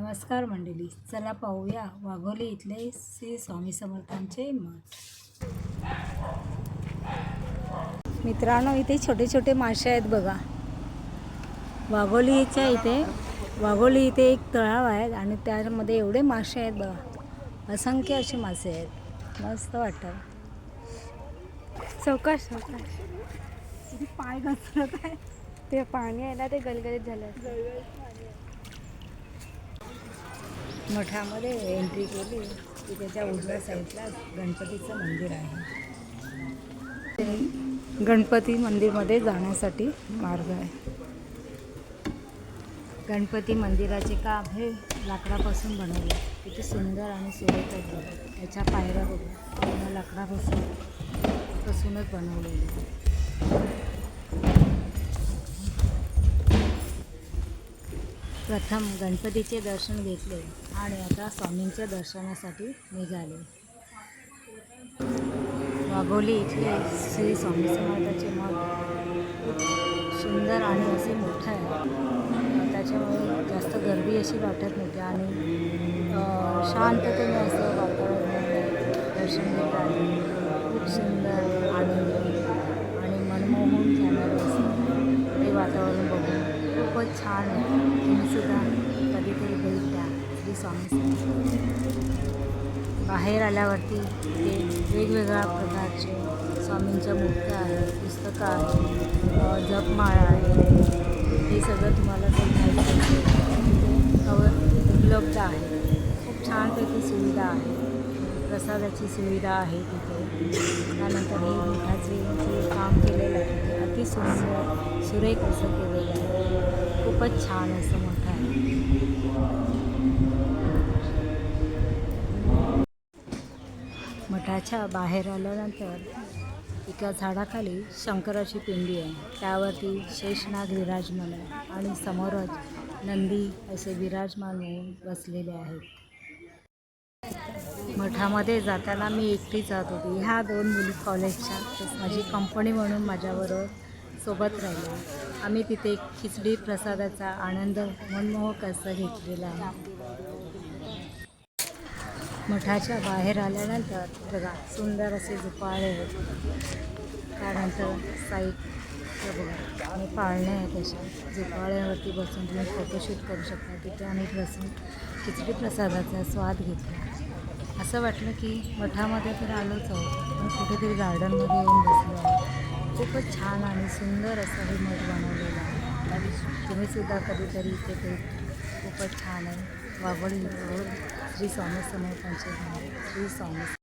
नमस्कार मंडळी, चला पाहूया वाघोली इथले श्री स्वामी समर्थांचे मठ. मित्रांनो, इथे छोटे छोटे मासे आहेत बघा. वाघोली इथे एक तळाव आहे आणि त्यामध्ये एवढे मासे आहेत बघा. असंख्य असे मासे आहेत. मस्त वाटतं. चौकाश पाय घसरत आहे. ते पाणी आहे ना, ते गलगलीत झालं. मठामध्ये एंट्री केली की त्याच्या उजव्या साईडला गणपतीचं मंदिर आहे. गणपती मंदिरमध्ये जाण्यासाठी मार्ग आहे. गणपती मंदिराचे काम हे लाकडापासून बनवले. किती सुंदर आणि सुरेख आहे. त्याच्या पायऱ्या बघा, लाकडापासूनच बनवलेले. प्रथम गणपतीचे दर्शन घेतले आणि आता स्वामींच्या दर्शनासाठी निघाले. वाघोली इथले श्री स्वामी समर्थांचे मठ खूप सुंदर आणि असे मोठं आहे. त्याच्यामुळे जास्त गर्दी अशी वाटत नव्हती आणि शांततेने असं वातावरण दर्शन घेत आहे. खूप सुंदर आनंदी आणि मनमोहून जाणारं असं ते वातावरण बघून खूपच छान आहे. तुम्ही सुद्धा कधीतरी भेट द्या श्री स्वामी समर्थ. बाहेर आल्यावरती ते वेगवेगळ्या प्रकारचे स्वामींच्या मूर्त्या आहेत, पुस्तकं आहेत, जपमाळा आहे. हे सगळं तुम्हाला जर तिथे उपलब्ध आहे. खूप छानपैकी सुविधा आहे. प्रसादाची सुविधा आहे तिथे. त्यानंतर हे मठाचे जे काम केलेलं आहे ते अतिसुंदर सुरेख असं केलेलं आहे. खूपच छान असं मोठं आहे. मठाच्या बाहेर आल्यानंतर एका झाडाखाली शंकराची पिंडी आहे. त्यावरती शेषनाग विराजमान आहे आणि समोरच नंदी असे विराजमान होऊन बसलेले आहेत. मठामध्ये जाताना मी एकटी जात होती. ह्या 2 मुली कॉलेजच्या माझी कंपनी म्हणून माझ्याबरोबर सोबत राहिल्या. आम्ही तिथे खिचडी प्रसादाचा आनंद मनमोहक असा घेतलेला आहे. मठाच्या बाहेर आल्यानंतर बघा सुंदर असे झोपाळे आहेत. त्यानंतर साईडला बघा आणि पाळणे आहेत. अशा झोपाळ्यावरती बसून तुम्ही फोटोशूट करू शकता. तिथे आम्ही बसून खिचडी प्रसादाचा स्वाद घेतला. असं वाटलं की मठामध्ये तर आलोच आहोत पण कुठेतरी गार्डनमध्ये येऊन बसलो आहे. खूपच छान आणि सुंदर असं हे मठ बनवलेलं आहे. तुम्हीसुद्धा कधीतरी इथे भेट. खूपच छान आहे. वाघोली श्री स्वामी समर्थांचे श्री स्वामी